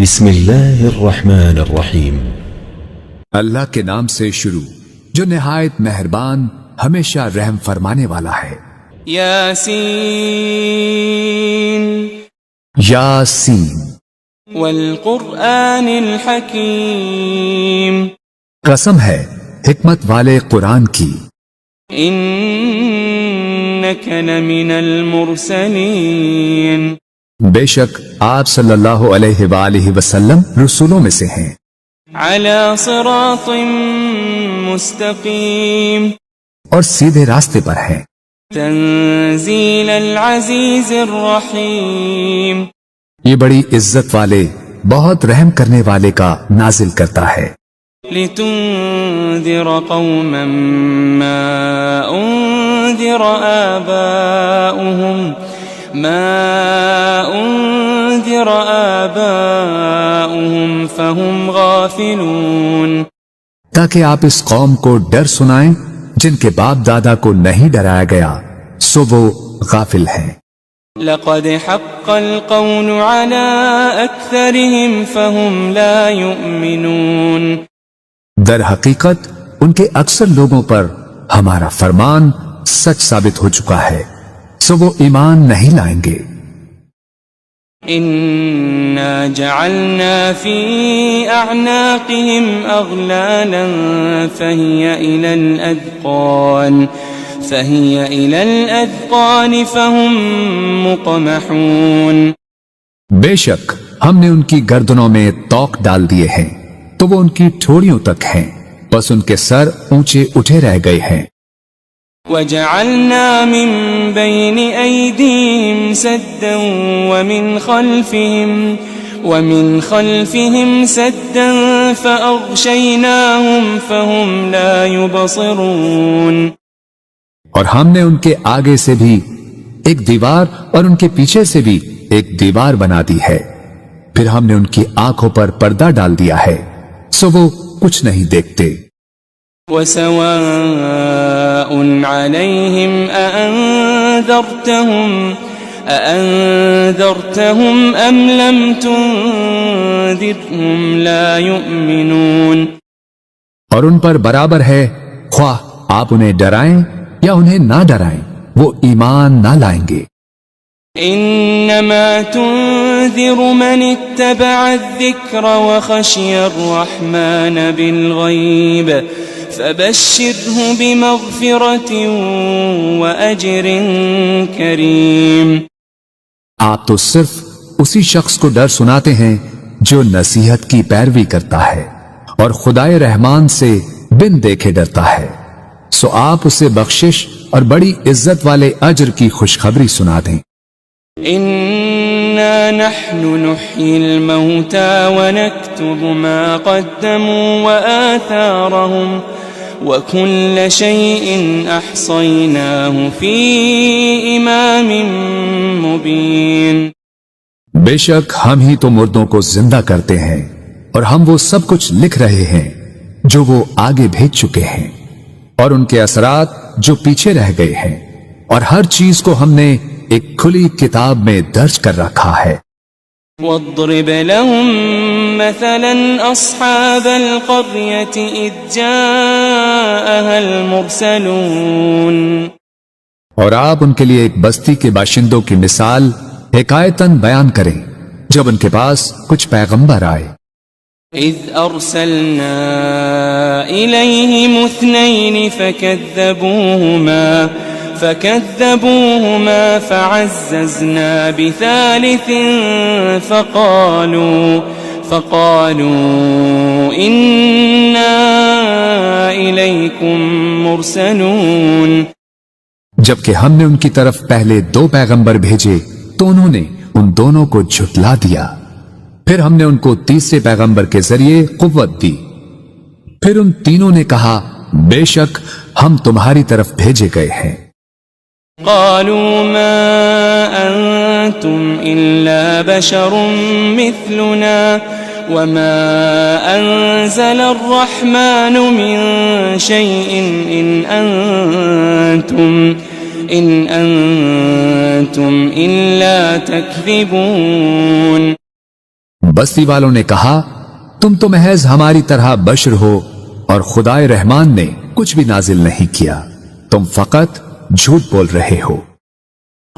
بسم اللہ الرحمن الرحیم۔ اللہ کے نام سے شروع جو نہایت مہربان ہمیشہ رحم فرمانے والا ہے۔ یاسین یاسین والقرآن الحکیم، قسم ہے حکمت والے قرآن کی، انک لمن المرسلین، بے شک آپ صلی اللہ علیہ وآلہ وسلم رسولوں میں سے ہیں، علی صراط مستقیم، اور سیدھے راستے پر ہیں، تنزیل العزیز الرحیم، یہ بڑی عزت والے بہت رحم کرنے والے کا نازل کرتا ہے، لتنذر قوما ما انذر آباؤهم فهم غافلون، تاکہ آپ اس قوم کو ڈر سنائیں جن کے باپ دادا کو نہیں ڈرایا گیا سو وہ غافل ہیں۔ لقد حق القول على أكثرهم فهم لا يؤمنون، در حقیقت ان کے اکثر لوگوں پر ہمارا فرمان سچ ثابت ہو چکا ہے سو وہ ایمان نہیں لائیں گے۔ إنا جعلنا في أعناقهم أغلالا فهي إلى الأذقان فهم مقمحون، بے شک ہم نے ان کی گردنوں میں توق ڈال دیے ہیں تو وہ ان کی ٹھوڑیوں تک ہیں، بس ان کے سر اونچے اٹھے رہ گئے ہیں۔ وجعلنا من بين أيديهم سدا ومن خلفهم سدا فأغشيناهم فهم لا يبصرون، اور ہم نے ان کے آگے سے بھی ایک دیوار اور ان کے پیچھے سے بھی ایک دیوار بنا دی ہے، پھر ہم نے ان کی آنکھوں پر پردہ ڈال دیا ہے سو وہ کچھ نہیں دیکھتے۔ وسواء عليهم أأنذرتهم أم لم تنذرهم لا يؤمنون، اور ان پر برابر ہے خواہ آپ انہیں ڈرائیں یا انہیں نہ ڈرائیں وہ ایمان نہ لائیں گے۔ انما تنذر من اتبع الذکر وخشی الرحمن بالغیب فبشره بمغفرة وأجر کریم، آپ تو صرف اسی شخص کو ڈر سناتے ہیں جو نصیحت کی پیروی کرتا ہے اور خدائے رحمان سے بن دیکھے ڈرتا ہے، سو آپ اسے بخشش اور بڑی عزت والے اجر کی خوشخبری سنا دیں۔ انا نحن نحيي الموتى ونكتب ما قدموا وآثارهم وكل شيء احصيناه في امام مبين، بے شک ہم ہی تو مردوں کو زندہ کرتے ہیں اور ہم وہ سب کچھ لکھ رہے ہیں جو وہ آگے بھیج چکے ہیں اور ان کے اثرات جو پیچھے رہ گئے ہیں، اور ہر چیز کو ہم نے ایک کھلی کتاب میں درج کر رکھا ہے۔ واضرب لهم مثلا اصحاب القرية اذ جاءها المرسلون، اور آپ ان کے لیے ایک بستی کے باشندوں کی مثال حکایتاً بیان کریں جب ان کے پاس کچھ پیغمبر آئے۔ اذ ارسلنا الیہم اثنین فكذبوهما فعززنا بثالث فقالوا إنا إليكم مرسلون، جبکہ ہم نے ان کی طرف پہلے 2 پیغمبر بھیجے تو انہوں نے ان دونوں کو جھٹلا دیا، پھر ہم نے ان کو تیسرے پیغمبر کے ذریعے قوت دی، پھر ان تینوں نے کہا بے شک ہم تمہاری طرف بھیجے گئے ہیں۔ قالوا ما أنتم إلا بشر مثلنا وما أنزل الرحمن من شيء إن أنتم إلا تكذبون، بستی والوں نے کہا تم تو محض ہماری طرح بشر ہو اور خدائے رحمان نے کچھ بھی نازل نہیں کیا، تم فقط جھوٹ بول رہے ہو۔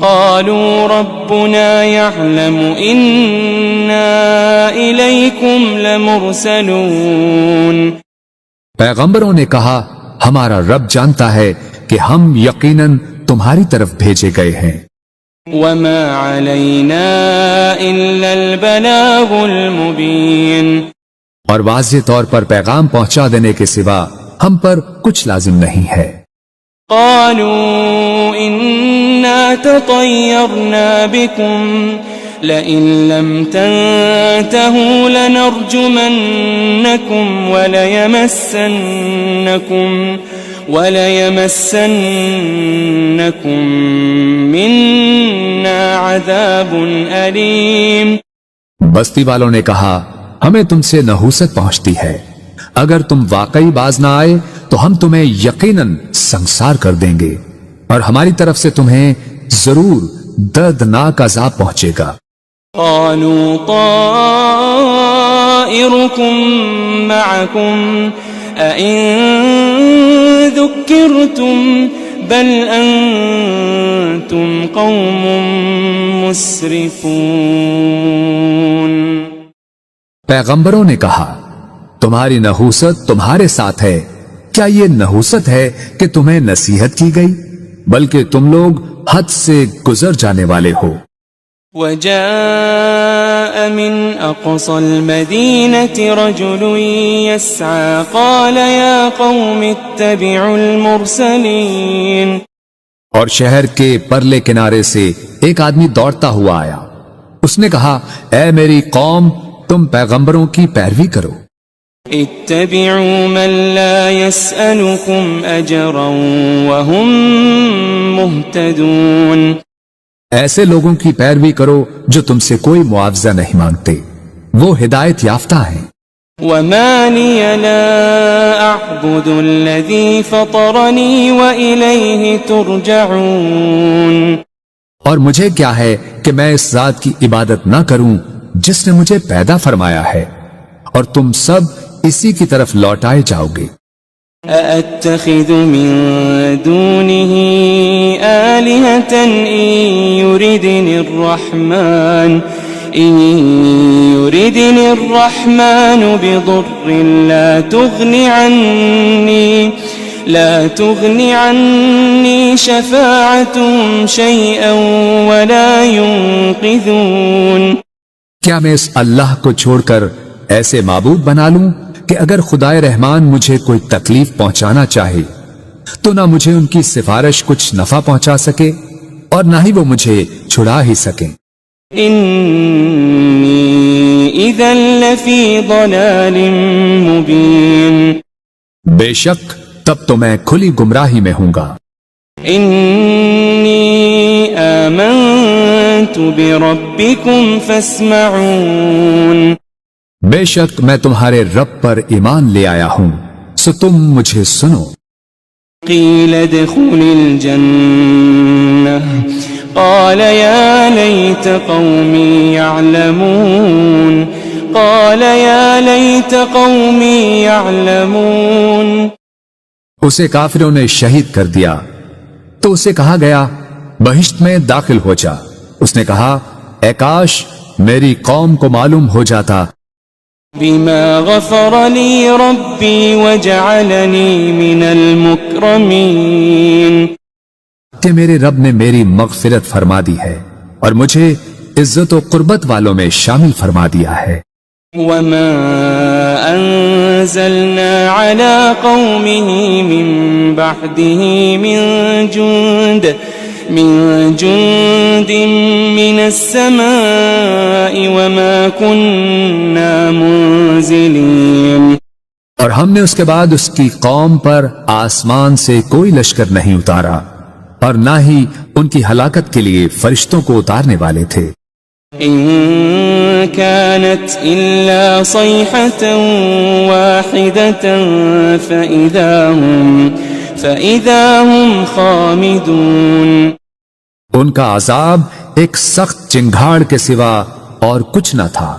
قالوا ربنا يعلم إنا إليكم لمرسلون۔ پیغمبروں نے کہا ہمارا رب جانتا ہے کہ ہم یقیناً تمہاری طرف بھیجے گئے ہیں۔ وما علينا إلا البلاغ المبين۔ اور واضح طور پر پیغام پہنچا دینے کے سوا ہم پر کچھ لازم نہیں ہے۔ قالوا إنا تطيرنا بكم لئن لم تنتهوا لنرجمنكم وليمسنكم منا عذاب أليم۔ بستی والوں نے کہا ہمیں تم سے نحوست پہنچتی ہے، اگر تم واقعی باز نہ آئے تو ہم تمہیں یقیناً سنسار کر دیں گے اور ہماری طرف سے تمہیں ضرور دردناک عذاب پہنچے گا۔ قالوا طائركم معكم أئن ذكرتم بل أنتم قوم مسرفون۔ پیغمبروں نے کہا تمہاری نحوست تمہارے ساتھ ہے، کیا یہ نحوست ہے کہ تمہیں نصیحت کی گئی؟ بلکہ تم لوگ حد سے گزر جانے والے ہو۔ وجاء من أقصى المدينة رجل يسعى قال يا قوم اتبعوا المرسلين۔ اور شہر کے پرلے کنارے سے ایک آدمی دوڑتا ہوا آیا، اس نے کہا اے میری قوم تم پیغمبروں کی پیروی کرو۔ اتبعوا من لا يسألكم أجرا وهم مهتدون۔ ایسے لوگوں کی پیروی کرو جو تم سے کوئی معاوضہ نہیں مانگتے، وہ ہدایت یافتہ ہیں۔ وما لي لا أعبد الذي فطرني وإليه ترجعون۔ اور مجھے کیا ہے کہ میں اس ذات کی عبادت نہ کروں جس نے مجھے پیدا فرمایا ہے، اور تم سب اسی کی طرف لوٹائے جاؤ گے۔ أأتخذ من دونه آلهة إن يردني الرحمن بضر لا تغني عني شفاعتهم شيئا ولا ينقذون۔ کیا میں اس اللہ کو چھوڑ کر ایسے معبود بنا لوں کہ اگر خدائے رحمان مجھے کوئی تکلیف پہنچانا چاہے تو نہ مجھے ان کی سفارش کچھ نفع پہنچا سکے اور نہ ہی وہ مجھے چھڑا ہی سکیں۔ انی اذا لفی ضلال مبین۔ بے شک تب تو میں کھلی گمراہی میں ہوں گا۔ انی آمنت بربکم فاسمعون۔ بے شک میں تمہارے رب پر ایمان لے آیا ہوں، سو تم مجھے سنو۔ قیل ادخل الجنہ قال یا لیت قومی یعلمون۔ قال یا لیت قومی یعلمون۔ اسے کافروں نے شہید کر دیا تو اسے کہا گیا بہشت میں داخل ہو جا۔ اس نے کہا اے کاش میری قوم کو معلوم ہو جاتا بما غفر لی ربی وجعلنی من المکرمین، کہ میرے رب نے میری مغفرت فرما دی ہے اور مجھے عزت و قربت والوں میں شامل فرما دیا ہے۔ وما انزلنا على قومه من بعده من جند من السماء وما كنا منزلين۔ اور ہم نے اس کے بعد اس کی قوم پر آسمان سے کوئی لشکر نہیں اتارا اور نہ ہی ان کی ہلاکت کے لیے فرشتوں کو اتارنے والے تھے۔ إن كانت إلا صيحة واحدة فإذا هم خامدون۔ ان کا عذاب ایک سخت چنگھاڑ کے سوا اور کچھ نہ تھا،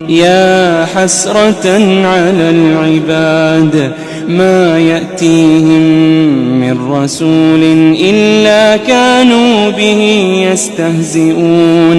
يا حسرة على العباد ما يأتيهم من رسول إلا كانوا به يستهزئون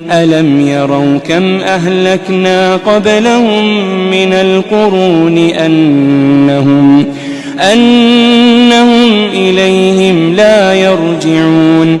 ألم يروا كم أهلكنا قبلهم من القرون أنهم إليهم لا يرجعون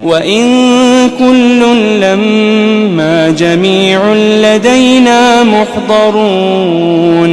وَإِن كُلٌّ لَّمَّا جَمِيعٌ لَّدَيْنَا مُحْضَرُونَ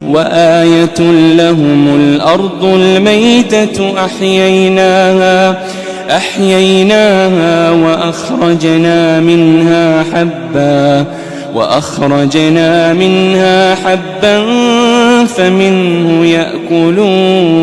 وَآيَةٌ لَّهُمُ الْأَرْضُ الْمَيْتَةُ أَحْيَيْنَاهَا وَأَخْرَجْنَا مِنْهَا حَبًّا فَمِنْهُ يَأْكُلُونَ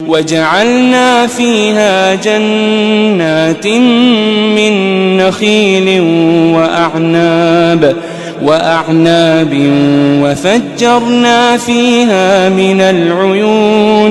وَجَعَلْنَا فِيهَا جَنَّاتٍ مِّن نَّخِيلٍ وَأَعْنَابٍ وَفَجَّرْنَا فِيهَا مِنَ الْعُيُونِ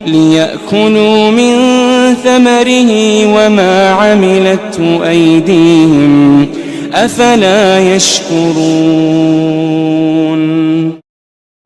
لِيَأْكُلُوا مِن ثَمَرِهِ وَمَا عَمِلَتْهُ أَيْدِيهِمْ أَفَلَا يَشْكُرُونَ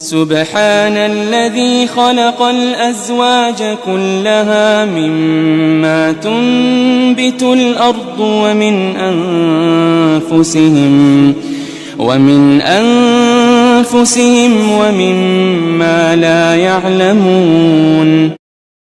سبحان الذي خلق الأزواج كلها مما تنبت الأرض ومن أنفسهم ومما لا يعلمون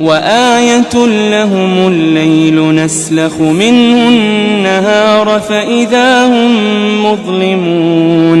وَآيَةٌ لَّهُمُ اللَّيْلُ نَسْلَخُ مِنْهُ النَّهَارَ فَإِذَا هُمْ مُظْلِمُونَ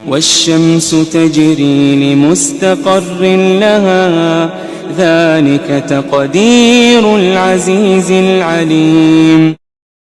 وَالشَّمْسُ تَجْرِي لِمُسْتَقَرٍّ لَّهَا ذَلِكَ تَقْدِيرُ الْعَزِيزِ الْعَلِيمِ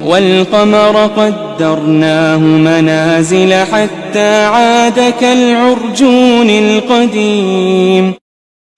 وَالْقَمَرَ قَدَّرْنَاهُ مَنَازِلَ حَتَّى عَادَ كَالْعُرْجُونِ الْقَدِيمِ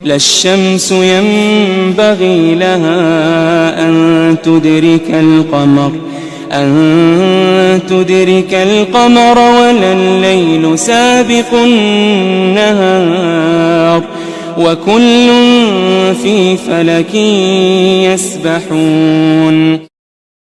لا الشمس ينبغي لها أن تدرك القمر ولا الليل سابق النهار وكل في فلك يسبحون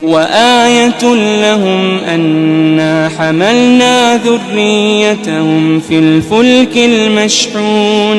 وَآيَةٌ لَّهُمْ أَنَّا حَمَلْنَا ذُرِّيَّتَهُمْ فِي الْفُلْكِ الْمَشْحُونِ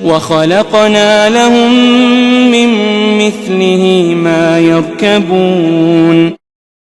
وَخَلَقْنَا لَهُم مِّن مِّثْلِهِ مَا يَرْكَبُونَ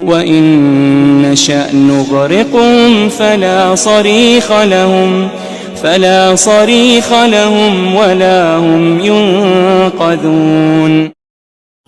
وَإِن نَّشَأْ نُغْرِقْهُمْ فَلَا صَرِيخَ لَهُمْ وَلَا هُمْ يُنقَذُونَ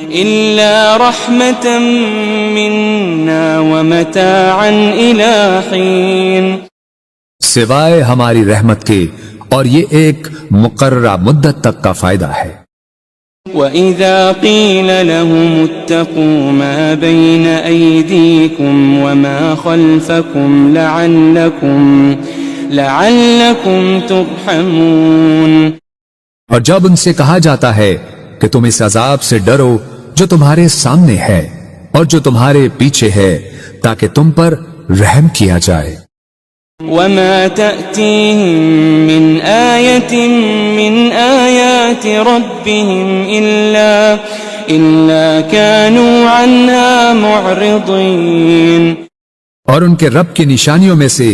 إلا رحمة منا ومتاعا إلى حين سوائے ہماری رحمت کے، اور یہ ایک مقررہ مدت تک کا فائدہ ہے۔ وَإِذَا قِيلَ لَهُمُ اتَّقُوا مَا بَيْنَ أَيْدِيكُمْ وَمَا خَلْفَكُمْ لَعَلَّكُمْ تُرْحَمُونَ، اور جب ان سے کہا جاتا ہے کہ تم اس عذاب سے ڈرو جو تمہارے سامنے ہے اور جو تمہارے پیچھے ہے، تاکہ تم پر رحم کیا جائے۔ وَمَا تَأْتِيهِم مِّنْ آيَةٍ مِّنْ آيَاتِ رَبِّهِمْ إِلَّا كَانُوا عَنْهَا مُعْرِضِينَ، اور ان کے رب کی نشانیوں میں سے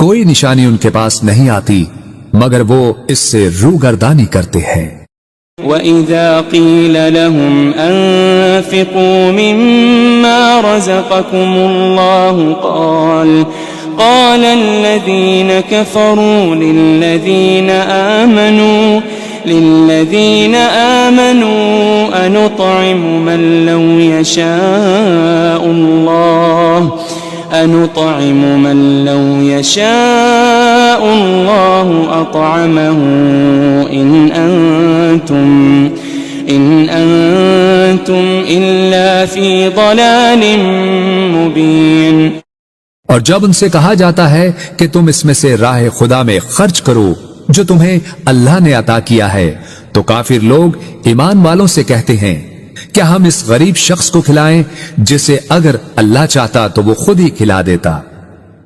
کوئی نشانی ان کے پاس نہیں آتی مگر وہ اس سے روگردانی کرتے ہیں۔ وَإِذَا قِيلَ لَهُمْ أَنفِقُوا مِمَّا رَزَقَكُمُ اللَّهُ قال الذين كفروا للذين آمنوا أنطعم من لو يشاء الله أطعمه إن أنتم إلا في ضلال مبين۔ اور جب ان سے کہا جاتا ہے کہ تم اس میں سے راہ خدا میں خرچ کرو جو تمہیں اللہ نے عطا کیا ہے، تو کافر لوگ ایمان والوں سے کہتے ہیں کیا ہم اس غریب شخص کو کھلائیں جسے اگر اللہ چاہتا تو وہ خود ہی کھلا دیتا،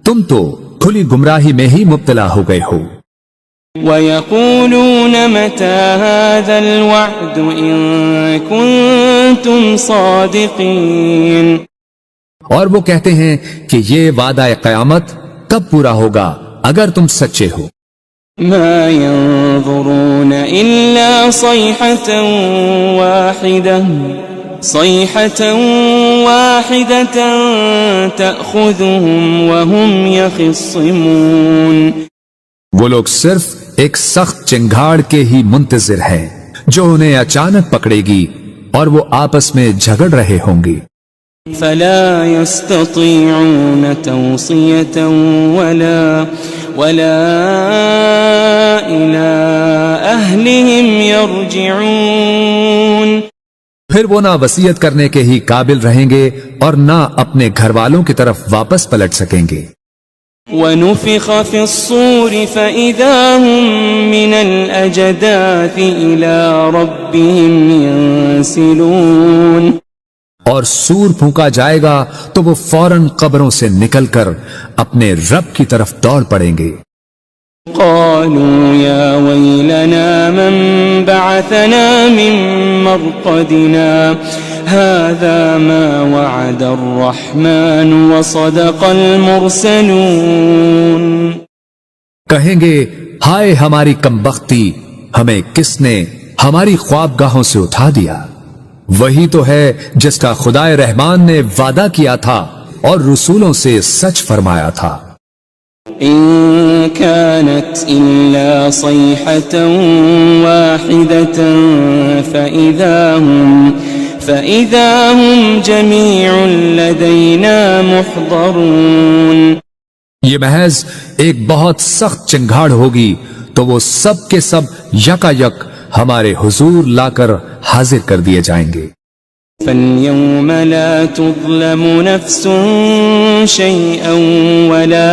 تم تو کھلی گمراہی میں ہی مبتلا ہو گئے ہو۔ وَيَقُولُونَ مَتَى هَذَا الْوَعْدُ إِن كُنتُمْ صَادِقِينَ، اور وہ کہتے ہیں کہ یہ وعدہ قیامت کب پورا ہوگا اگر تم سچے ہو۔ ما ينظرون إلا صيحة واحدة تأخذهم وهم يخصمون، وہ لوگ صرف ایک سخت چنگھاڑ کے ہی منتظر ہیں جو انہیں اچانک پکڑے گی اور وہ آپس میں جھگڑ رہے ہوں گے۔ فلا يستطيعون توصية ولا إلى أهلهم يرجعون، پھر وہ نہ وصیت کرنے کے ہی قابل رہیں گے اور نہ اپنے گھر والوں کی طرف واپس پلٹ سکیں گے۔ ونفخ في الصور فإذا هم من الأجداث إلى ربهم ينسلون، اور سور پھونکا جائے گا تو وہ فوراً قبروں سے نکل کر اپنے رب کی طرف دوڑ پڑیں گے۔ قالوا يا ويلنا من بعثنا من مرقدنا هذا ما وعد الرحمن وصدق المرسلون، کہیں گے ہائے ہماری کمبختی، ہمیں کس نے ہماری خوابگاہوں سے اٹھا دیا، وہی تو ہے جس کا خدا رحمان نے وعدہ کیا تھا اور رسولوں سے سچ فرمایا تھا۔ إن كانت إلا صيحة واحدة فإذا هم جميع لدينا محضرون، یہ محض ایک بہت سخت چنگھاڑ ہوگی تو وہ سب کے سب یکا یک ہمارے حضور لا کر حاضر کر دیے جائیں گے۔ فَالْيَوْمَ لَا تُظْلَمُ نَفْسٌ شَيْئًا وَلَا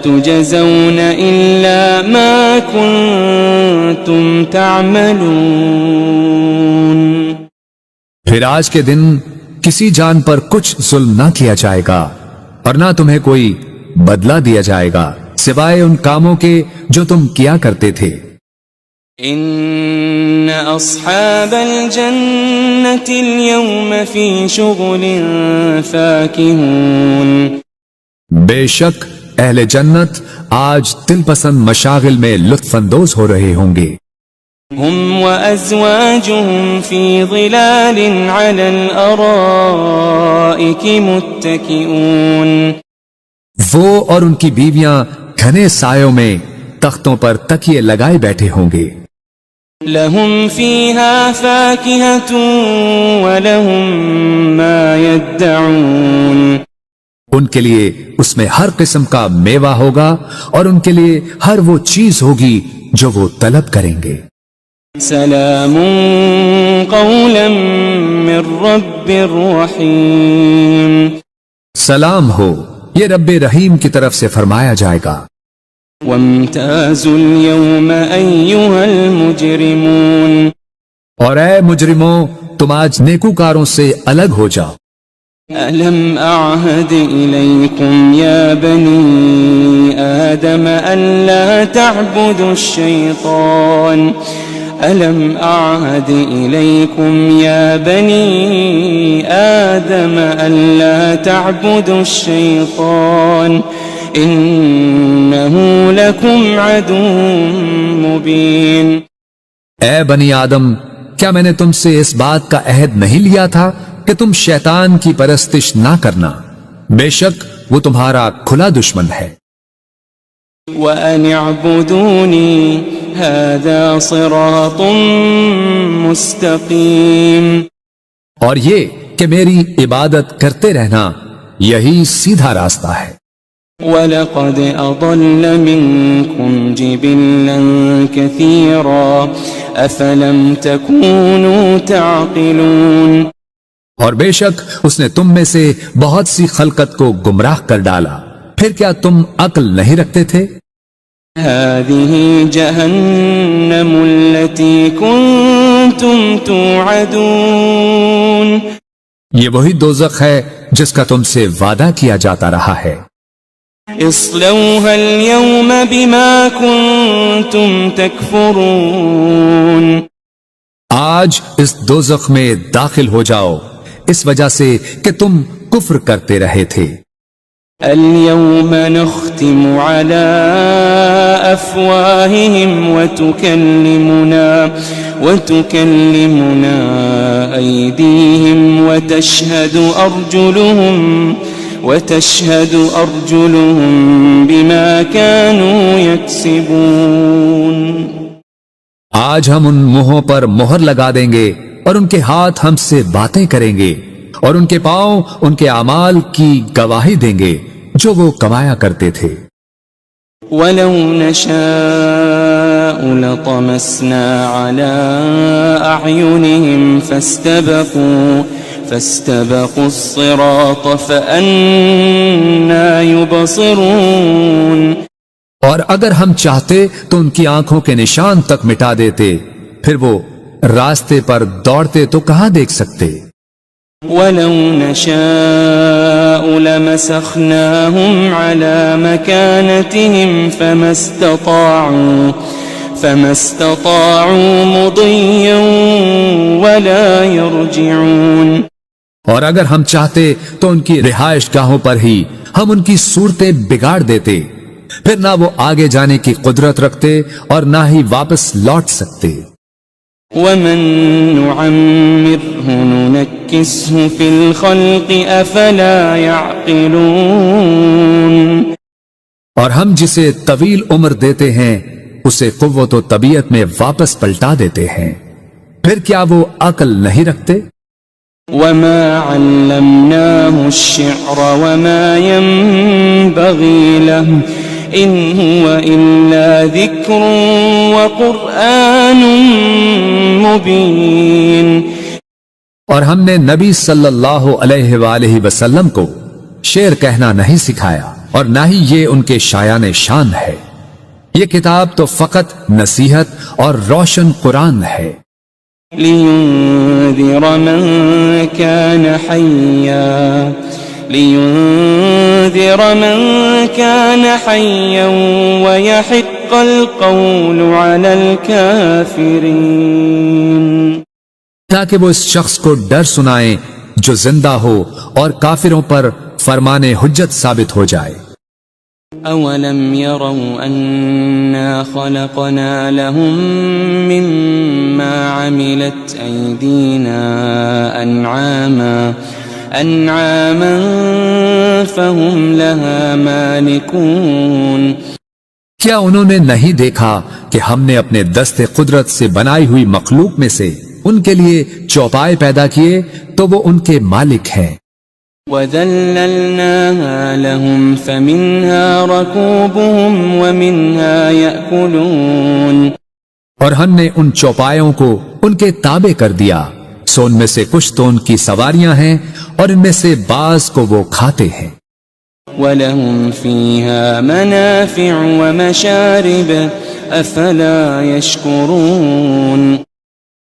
تُجَزَوْنَ إِلَّا مَا كُنتُمْ تَعْمَلُونَ، پھر آج کے دن کسی جان پر کچھ ظلم نہ کیا جائے گا اور نہ تمہیں کوئی بدلہ دیا جائے گا سوائے ان کاموں کے جو تم کیا کرتے تھے۔ ان اصحاب الجنة اليوم في شغل فاكهون، بے شک اہل جنت آج دل پسند مشاغل میں لطف اندوز ہو رہے ہوں گے۔ هم وازواجهم في ظلال على الارائك متكئون، وہ اور ان کی بیویاں گھنے سایوں میں تختوں پر تکیے لگائے بیٹھے ہوں گے۔ لهم فيها فاكهة ولهم ما يدعون ان کے لیے اس میں ہر قسم کا میوہ ہوگا اور ان کے لیے ہر وہ چیز ہوگی جو وہ طلب کریں گے. سلام قولا من رب رحیم. سلام ہو، یہ رب رحیم کی طرف سے فرمایا جائے گا. وامتازوا اليوم أيها المجرمون. اور اے مجرموں، تم آج نیکوکاروں سے الگ ہو جاؤ. ألم أعهد إليكم يا بني آدم ألا تعبدوا الشيطان. ألم أعهد إليكم يا بني آدم ألا تعبدوا الشيطان إنه لكم عدو مبين. اے بنی آدم، کیا میں نے تم سے اس بات کا عہد نہیں لیا تھا کہ تم شیطان کی پرستش نہ کرنا؟ بے شک وہ تمہارا کھلا دشمن ہے. وَأَنِ اعْبُدُونِي هَذَا صِرَاطٌ مُسْتَقِيمٌ. اور یہ کہ میری عبادت کرتے رہنا یہی سیدھا راستہ ہے. وَلَقَدْ أَضَلَّ مِنكُمْ جِبِلًّا كَثِيرًا أَفَلَمْ تَكُونُوا تَعْقِلُونَ. اور بے شک اس نے تم میں سے بہت سی خلقت کو گمراہ کر ڈالا، پھر کیا تم عقل نہیں رکھتے تھے؟ هذه جهنم التي كنتم توعدون. یہ وہی دوزخ ہے جس کا تم سے وعدہ کیا جاتا رہا ہے. اصلوها اليوم بما كنتم تكفرون. آج اس دوزخ میں داخل ہو جاؤ اس وجہ سے کہ تم کفر کرتے رہے تھے. اليوم نختم على أفواههم وتكلمنا أيديهم وتشهد أرجلهم بما كانوا يكسبون. آج ہم ان منہوں پر مہر لگا دیں گے اور ان کے ہاتھ ہم سے باتیں کریں گے اور ان کے پاؤں ان کے اعمال کی گواہی دیں گے جو وہ کمایا کرتے تھے. وَلَوْ نَشَاءُ لَطَمَسْنَا عَلَىٰ أَعْيُنِهِمْ فَاسْتَبَقُوا الصِّرَاطَ فَأَنَّىٰ يُبْصِرُونَ. اور اگر ہم چاہتے تو ان کی آنکھوں کے نشان تک مٹا دیتے، پھر وہ راستے پر دوڑتے تو کہاں دیکھ سکتے. وَلَوْ نَشَاءُ لَمَسَخْنَاهُمْ عَلَىٰ مَكَانَتِهِمْ فَمَا اسْتَطَاعُوا مُضِيًّا وَلَا يَرْجِعُونَ. اور اگر ہم چاہتے تو ان کی رہائش گاہوں پر ہی ہم ان کی صورتیں بگاڑ دیتے، پھر نہ وہ آگے جانے کی قدرت رکھتے اور نہ ہی واپس لوٹ سکتے. وَمَن نُعَمِّرْهُ نُنَكِّسْهُ فِي الْخَلْقِ أَفَلَا يَعْقِلُونَ. اور ہم جسے طویل عمر دیتے ہیں اسے قوت و طبیعت میں واپس پلٹا دیتے ہیں، پھر کیا وہ عقل نہیں رکھتے؟ وَمَا عَلَّمْنَاهُ الشِّعْرَ وَمَا يَنبَغِي لَهُ إِنْ هُوَ إِلَّا ذِكْرٌ وَقُرْآنٌ مُبِينٌ. اور ہم نے نبی صلی اللہ علیہ وآلہ وسلم کو شعر کہنا نہیں سکھایا اور نہ ہی یہ ان کے شایان شان ہے. یہ کتاب تو فقط نصیحت اور روشن قرآن ہے. لِيُنذِرَ مَن كَانَ حَيًّا وَيَحِقَّ الْقَوْلُ عَلَى الْكَافِرِينَ. تاکہ وہ اس شخص کو ڈر سنائیں جو زندہ ہو اور کافروں پر فرمان حجت ثابت ہو جائے. أَوَلَمْ يَرَوْا أَنَّا خَلَقْنَا لَهُم مِّمَّا عَمِلَتْ أَيْدِينَا أَنْعَامًا فَهُمْ لَهَا مَالِكُونَ. کیا انہوں نے نہیں دیکھا کہ ہم نے اپنے دستے قدرت سے بنائی ہوئی مخلوق میں سے ان کے لیے چوپائے پیدا کیے تو وہ ان کے مالک ہیں۔ وَذَلَّلْنَاهَا لَهُمْ فَمِنْهَا رَكُوبُهُمْ وَمِنْهَا يَأْكُلُونَ، اور ہم نے ان چوپایوں کو ان کے تابع کر دیا، سو ان میں سے کچھ تو ان کی سواریاں ہیں اور ان میں سے بعض کو وہ کھاتے ہیں۔ وَلَهُمْ فِيهَا مَنَافِعُ وَمَشَارِبُ أَفَلَا يَشْكُرُونَ،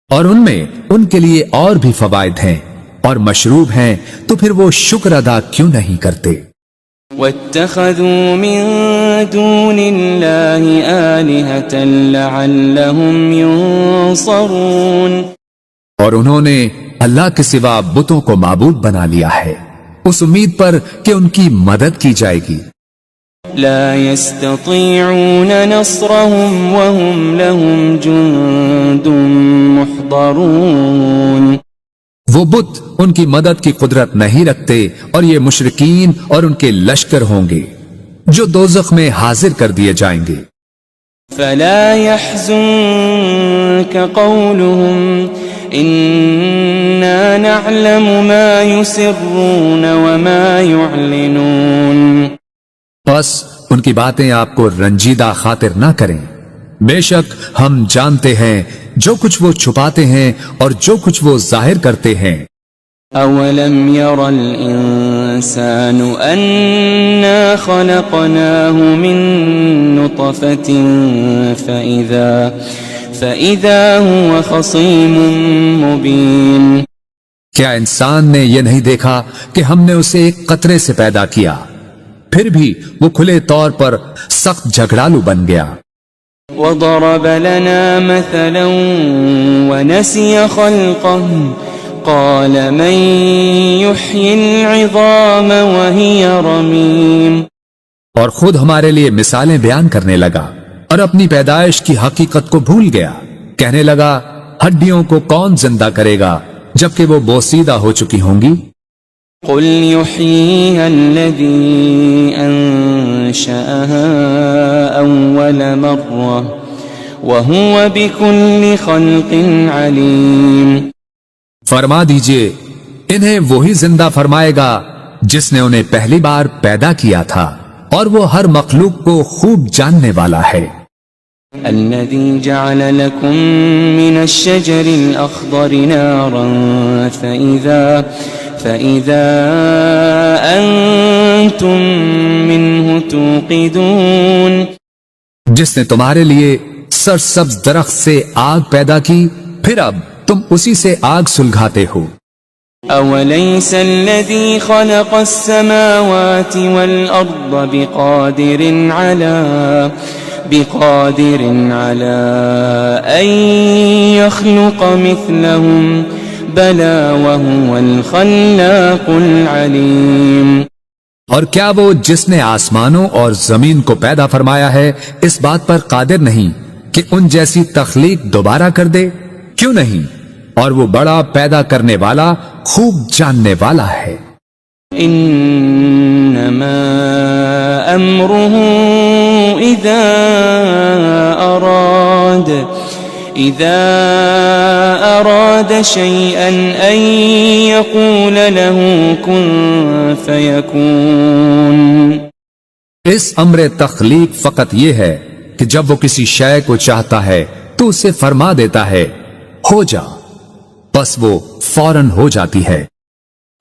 اور ان میں ان کے لیے اور بھی فوائد ہیں اور مشروب ہیں، تو پھر وہ شکر ادا کیوں نہیں کرتے؟ وَاتَّخَذُوا مِن دُونِ اللَّهِ آلِهَةً لَعَلَّهُمْ يُنصَرُونَ، اور انہوں نے اللہ کے سوا بتوں کو معبود بنا لیا ہے اس امید پر کہ ان کی مدد کی جائے گی۔ لا يستطيعون نصرهم وهم لهم جند محضرون، وہ بت ان کی مدد کی قدرت نہیں رکھتے اور یہ مشرکین اور ان کے لشکر ہوں گے جو دوزخ میں حاضر کر دیے جائیں گے۔ فلا يحزنك قولهم إنا نعلم ما يسرون وما يعلنون، بس ان کی باتیں آپ کو رنجیدہ خاطر نہ کریں، بے شک ہم جانتے ہیں جو کچھ وہ چھپاتے ہیں اور جو کچھ وہ ظاہر کرتے ہیں۔ أولم ير الإنسان أنا خلقناه من نطفة فإذا هو خصيم مبين، کیا انسان نے یہ نہیں دیکھا کہ ہم نے اسے ایک قطرے سے پیدا کیا، پھر بھی وہ کھلے طور پر سخت جھگڑالو بن گیا۔ وضرب لنا مثلا ونسي خلقه قال من يحيي العظام وهي رميم، اور خود ہمارے لیے مثالیں بیان کرنے لگا اور اپنی پیدائش کی حقیقت کو بھول گیا، کہنے لگا ہڈیوں کو کون زندہ کرے گا جبکہ وہ بوسیدہ ہو چکی ہوں گی۔ قل يحييها الذي أنشأها أول مرة وهو بكل خلق عليم، فرما دیجئے انہیں وہی زندہ فرمائے گا جس نے انہیں پہلی بار پیدا کیا تھا اور وہ ہر مخلوق کو خوب جاننے والا ہے۔ الذي جعل لكم من الشجر الأخضر نارا فإذا أنتم منه توقدون، جس نے تمہارے لیے سرسبز درخت سے آگ پیدا کی پھر اب تم اسی سے آگ سلگھاتے ہو۔ أوليس الذي خلق السماوات والأرض بقادر على أن يخلق مثلهم بلى وهو الخلاق العليم، اور کیا وہ جس نے آسمانوں اور زمین کو پیدا فرمایا ہے اس بات پر قادر نہیں کہ ان جیسی تخلیق دوبارہ کر دے؟ کیوں نہیں، اور وہ بڑا پیدا کرنے والا خوب جاننے والا ہے۔ انما امره اذا اراد شيئا ان يقول له كن فيكون، اس امر تخلیق فقط یہ ہے کہ جب وہ کسی شے کو چاہتا ہے تو اسے فرما دیتا ہے ہو جا، بس وہ فوراً ہو جاتی ہے۔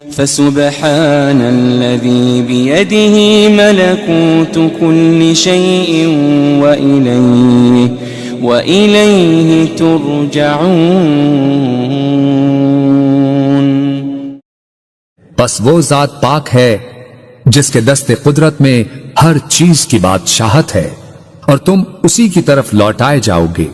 فسبحان الذي بيده ملكوت كل شيء وإليه ترجعون، بس وہ ذات پاک ہے جس کے دست قدرت میں ہر چیز کی بادشاہت ہے اور تم اسی کی طرف لوٹائے جاؤ گے۔